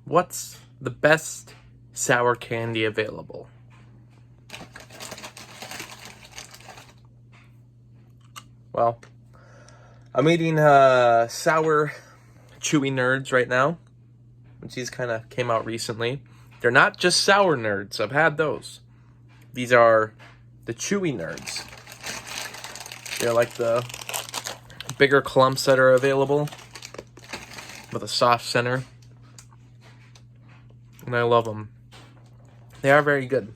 What's the best sour candy available? Well, I'm eating sour chewy nerds right now, which these kind of came out recently. They're not just sour nerds. I've had those. These are the chewy nerds. They're like the bigger clumps that are available with a soft center. And I love them. They are very good.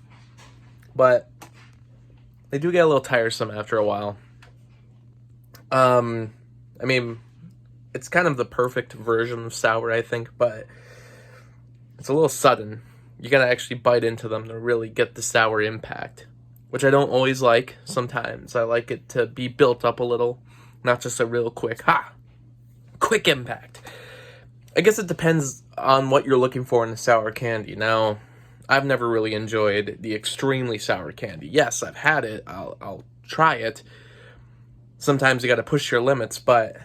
But they do get a little tiresome after a while. I mean, it's kind of the perfect version of sour, I think, but it's a little sudden. You gotta actually bite into them to really get the sour impact, which I don't always like. Sometimes I like it to be built up a little, not just a real quick impact. I guess it depends on what you're looking for in the sour candy. Now, I've never really enjoyed the extremely sour candy. Yes, I've had it. I'll try it. Sometimes you got to push your limits, but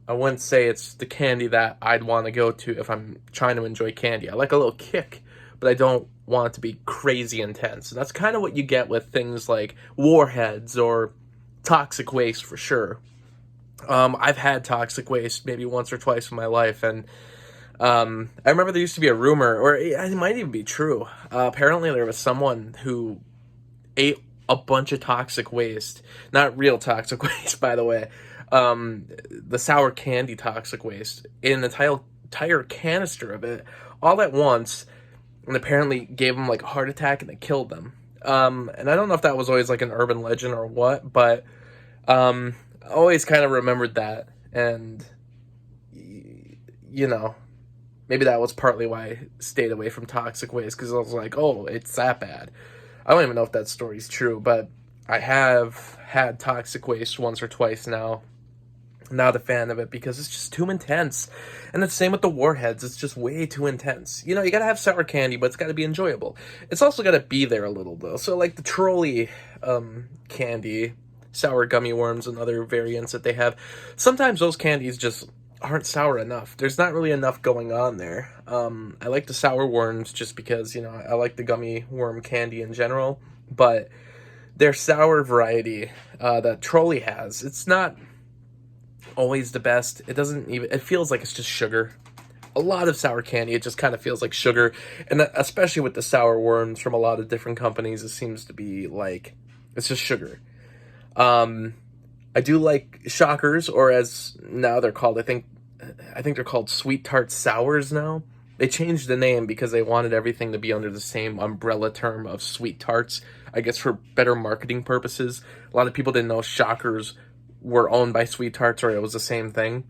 I wouldn't say it's the candy that I'd want to go to if I'm trying to enjoy candy. I like a little kick, but I don't want it to be crazy intense. And that's kind of what you get with things like Warheads or Toxic Waste for sure. I've had Toxic Waste maybe once or twice in my life, and I remember there used to be a rumor, or it might even be true. Apparently there was someone who ate a bunch of Toxic Waste. Not real Toxic Waste, by the way. The sour candy Toxic Waste in an entire canister of it all at once, and apparently gave them like a heart attack and it killed them. And I don't know if that was always like an urban legend or what, but I always kind of remembered that, and you know, maybe that was partly why I stayed away from Toxic Waste, because I was like, oh, it's that bad. I don't even know if that story's true, but I have had Toxic Waste once or twice now. I'm not a fan of it because it's just too intense. And the same with the Warheads. It's just way too intense. You know, you gotta have sour candy, but it's gotta be enjoyable. It's also gotta be there a little, though. So, like the trolley candy, sour gummy worms, and other variants that they have, sometimes those candies just aren't sour enough. There's not really enough going on there. I like the sour worms just because, you know, I like the gummy worm candy in general, but their sour variety that Trolley has, it's not always the best. It feels like it's just sugar. A lot of sour candy, it just kind of feels like sugar, and especially with the sour worms from a lot of different companies, it seems to be like it's just sugar. I do like Shockers, or as now they're called, I think they're called Sweet Tart Sours now. They changed the name because they wanted everything to be under the same umbrella term of Sweet Tarts, I guess for better marketing purposes. A lot of people didn't know Shockers were owned by Sweet Tarts, or it was the same thing.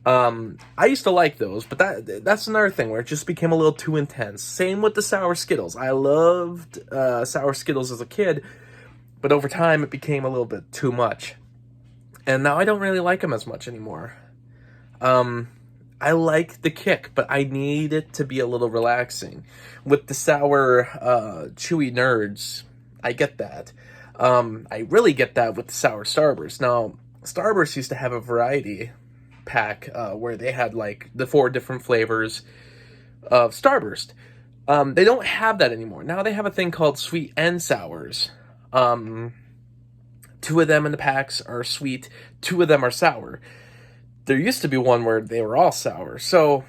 I used to like those, but that's another thing where it just became a little too intense. Same with the Sour Skittles. I loved Sour Skittles as a kid, but over time it became a little bit too much. And now I don't really like them as much anymore. I like the kick, but I need it to be a little relaxing. With the sour, chewy nerds, I get that. I really get that with the sour Starburst. Now, Starburst used to have a variety pack where they had like the 4 different flavors of Starburst. They don't have that anymore. Now they have a thing called Sweet and Sours. 2 of them in the packs are sweet, 2 of them are sour. There used to be one where they were all sour. So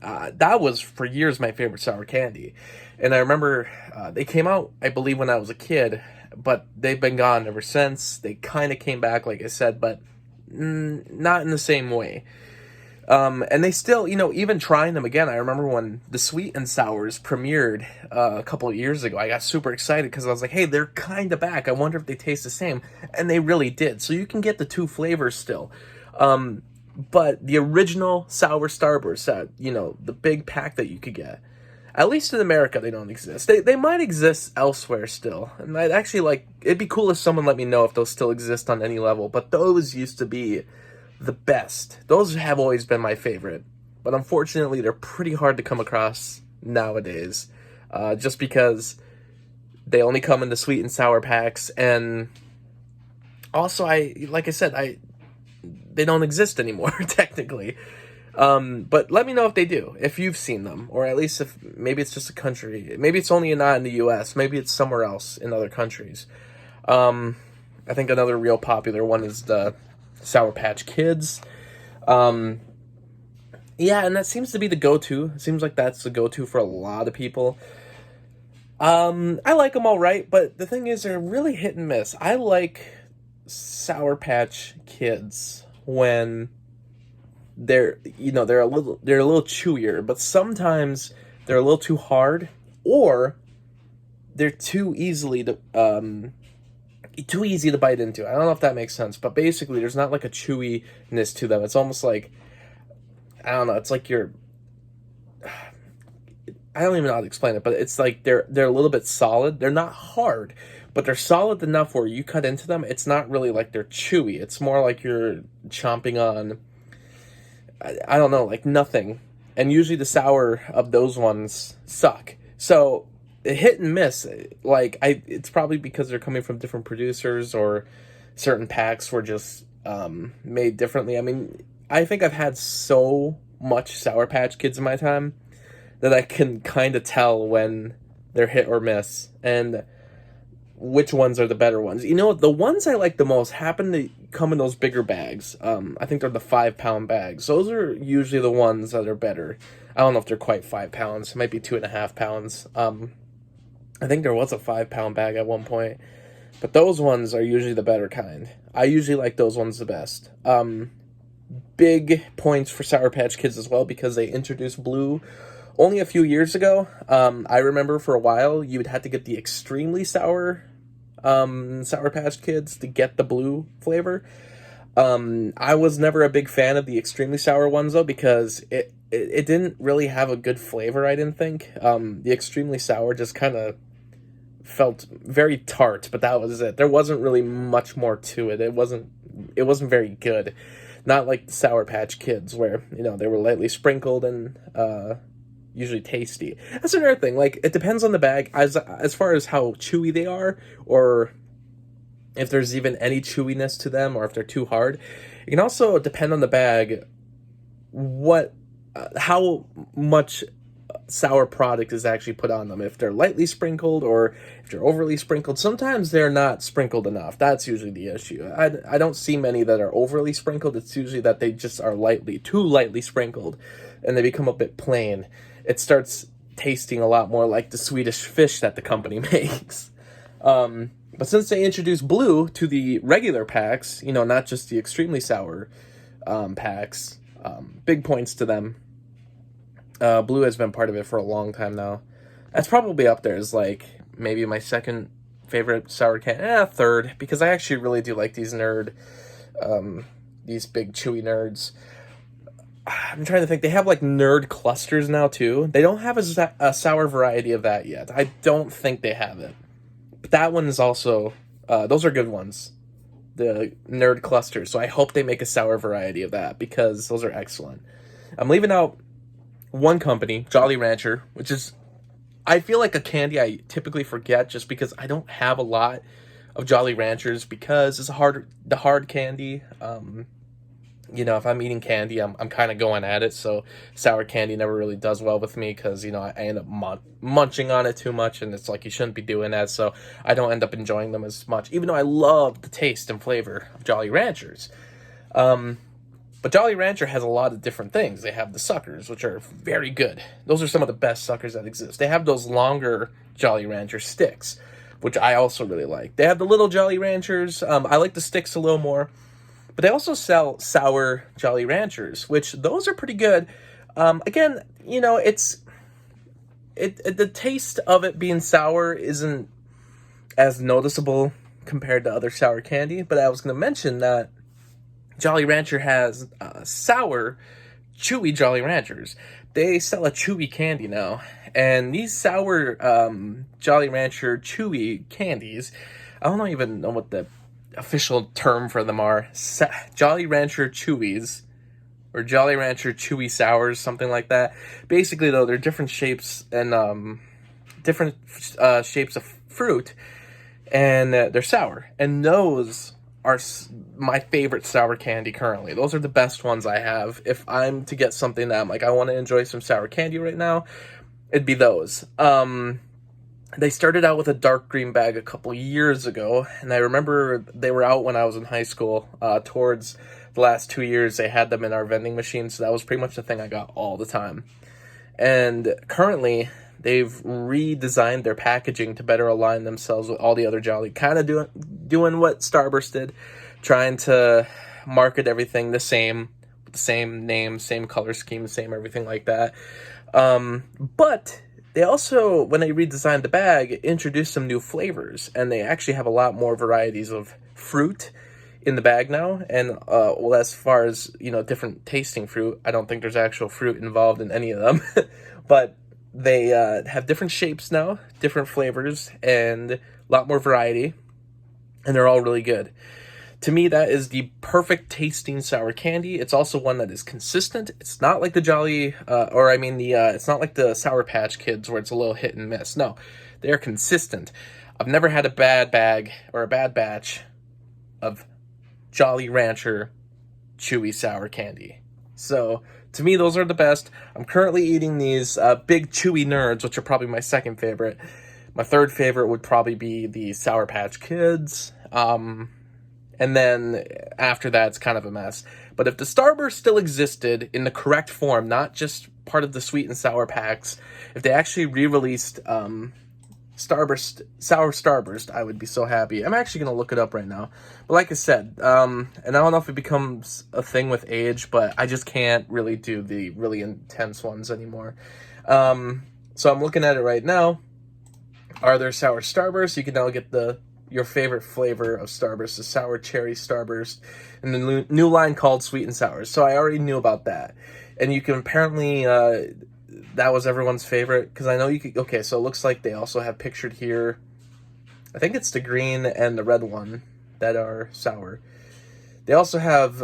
that was for years my favorite sour candy. And I remember they came out, I believe, when I was a kid, but they've been gone ever since. They kind of came back, like I said, but not in the same way. And they still, you know, even trying them again, I remember when the Sweet and Sours premiered a couple of years ago, I got super excited because I was like, hey, they're kind of back. I wonder if they taste the same. And they really did. So you can get the 2 flavors still. But the original sour Starburst, you know, the big pack that you could get, at least in America, they don't exist. They might exist elsewhere still. And I'd actually it'd be cool if someone let me know if those still exist on any level. But those used to be the best. Those have always been my favorite. But unfortunately, they're pretty hard to come across nowadays. Just because they only come in the sweet and sour packs. And also, like I said, they don't exist anymore, technically. But let me know if they do, if you've seen them, or at least if maybe it's just a country, maybe it's only not in the U.S., maybe it's somewhere else in other countries. I think another real popular one is the Sour Patch Kids. Yeah, and that seems to be the go-to. It seems like that's the go-to for a lot of people. I like them all right, but the thing is, they're really hit and miss. I like Sour Patch Kids when they're a little chewier, but sometimes they're a little too hard, or they're too easy to bite into. I don't know if that makes sense, but basically there's not like a chewiness to them. It's almost like, I don't know, it's like I don't even know how to explain it, but it's like they're a little bit solid. They're not hard, but they're solid enough where you cut into them. It's not really like they're chewy. It's more like you're chomping on, I don't know, like nothing. And usually the sour of those ones suck. So hit and miss. Like it's probably because they're coming from different producers, or certain packs were just made differently. I mean, I think I've had so much Sour Patch Kids in my time that I can kind of tell when they're hit or miss, and which ones are the better ones. You know, the ones I like the most happen to come in those bigger bags. I think they're the 5-pound bags. Those are usually the ones that are better. I don't know if they're quite 5 pounds. It might be 2.5 pounds. I think there was a 5-pound bag at one point. But those ones are usually the better kind. I usually like those ones the best. Big points for Sour Patch Kids as well, because they introduced blue only a few years ago. I remember for a while you would have to get the extremely sour Sour Patch Kids to get the blue flavor. I was never a big fan of the extremely sour ones though, because it didn't really have a good flavor, I didn't think. The extremely sour just kind of felt very tart, but that was it. There wasn't really much more to it. It wasn't very good. Not like the Sour Patch Kids, where, they were lightly sprinkled and usually tasty. That's another thing. Like, it depends on the bag as far as how chewy they are, or if there's even any chewiness to them, or if they're too hard. It can also depend on the bag how much sour product is actually put on them. If they're lightly sprinkled or if they're overly sprinkled. Sometimes they're not sprinkled enough. That's usually the issue. I don't see many that are overly sprinkled. It's usually that they just are too lightly sprinkled, and they become a bit plain. It starts tasting a lot more like the Swedish fish that the company makes. But since they introduced blue to the regular packs, not just the extremely sour packs, big points to them. Blue has been part of it for a long time now. That's probably up there as like maybe my second favorite sour candy, third, because I actually really do like these these big chewy nerds. I'm trying to think. They have like nerd clusters now too. They don't have a sour variety of that yet. I don't think they have it. But that one is also, those are good ones. The nerd clusters. So I hope they make a sour variety of that, because those are excellent. I'm leaving out one company, Jolly Rancher, which is, I feel like a candy I typically forget just because I don't have a lot of Jolly Ranchers, because it's the hard candy. If I'm eating candy, I'm kind of going at it, so sour candy never really does well with me, because, I end up munching on it too much, and it's like you shouldn't be doing that, so I don't end up enjoying them as much, even though I love the taste and flavor of Jolly Ranchers. But Jolly Rancher has a lot of different things. They have the suckers, which are very good. Those are some of the best suckers that exist. They have those longer Jolly Rancher sticks, which I also really like. They have the little Jolly Ranchers. I like the sticks a little more. But they also sell sour Jolly Ranchers, which those are pretty good. Again, the taste of it being sour isn't as noticeable compared to other sour candy. But I was going to mention that Jolly Rancher has sour, chewy Jolly Ranchers. They sell a chewy candy now. And these sour Jolly Rancher chewy candies, I don't even know what the official term for them are. Jolly Rancher Chewies, or Jolly Rancher Chewy Sours, something like that. Basically, though, they're different shapes and different shapes of fruit, and they're sour. And those are my favorite sour candy currently. Those are the best ones I have. If I'm to get something that I'm like, I want to enjoy some sour candy right now, it'd be those. They started out with a dark green bag a couple years ago, and I remember they were out when I was in high school. Towards the last 2 years, they had them in our vending machine, so that was pretty much the thing I got all the time. And currently, they've redesigned their packaging to better align themselves with all the other Jolly, kind of doing what Starburst did, trying to market everything the same name, same color scheme, same everything like that. But they also, when they redesigned the bag, introduced some new flavors, and they actually have a lot more varieties of fruit in the bag now. And well, as far as, you know, different tasting fruit, I don't think there's actual fruit involved in any of them, but they have different shapes now, different flavors, and a lot more variety, and they're all really good. To me, that is the perfect tasting sour candy. It's also one that is consistent. It's not like the Jolly, it's not like the Sour Patch Kids where it's a little hit and miss. No, they're consistent. I've never had a bad bag or a bad batch of Jolly Rancher chewy sour candy. So, to me, those are the best. I'm currently eating these Big Chewy Nerds, which are probably my second favorite. My third favorite would probably be the Sour Patch Kids. And then after that, it's kind of a mess. But if the Starburst still existed in the correct form, not just part of the sweet and sour packs, if they actually re-released Starburst, Sour Starburst, I would be so happy. I'm actually going to look it up right now. But like I said, and I don't know if it becomes a thing with age, but I just can't really do the really intense ones anymore. So I'm looking at it right now. Are there Sour Starburst? You can now get your favorite flavor of Starburst, the Sour Cherry Starburst, and the new line called Sweet and Sour. So I already knew about that. And you can apparently, that was everyone's favorite, because I know you could, okay, so it looks like they also have pictured here, I think it's the green and the red one that are sour. They also have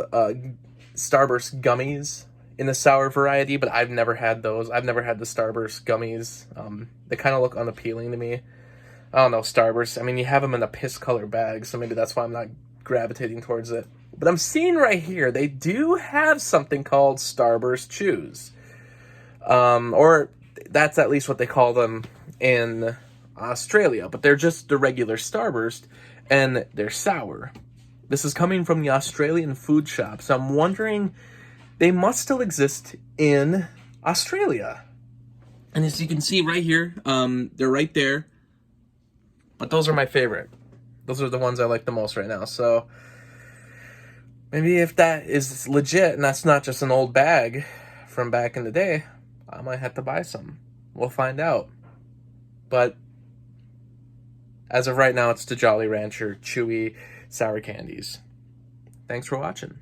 Starburst Gummies in the sour variety, but I've never had those. I've never had the Starburst Gummies. They kind of look unappealing to me. I don't know, Starburst. I mean, you have them in a piss-color bag, so maybe that's why I'm not gravitating towards it. But I'm seeing right here, they do have something called Starburst Chews. Or that's at least what they call them in Australia. But they're just the regular Starburst, and they're sour. This is coming from the Australian food shop, so I'm wondering, they must still exist in Australia. And as you can see right here, they're right there. But those are my favorite. Those are the ones I like the most right now. So maybe if that is legit and that's not just an old bag from back in the day, I might have to buy some. We'll find out. But as of right now, it's the Jolly Rancher Chewy Sour Candies. Thanks for watching.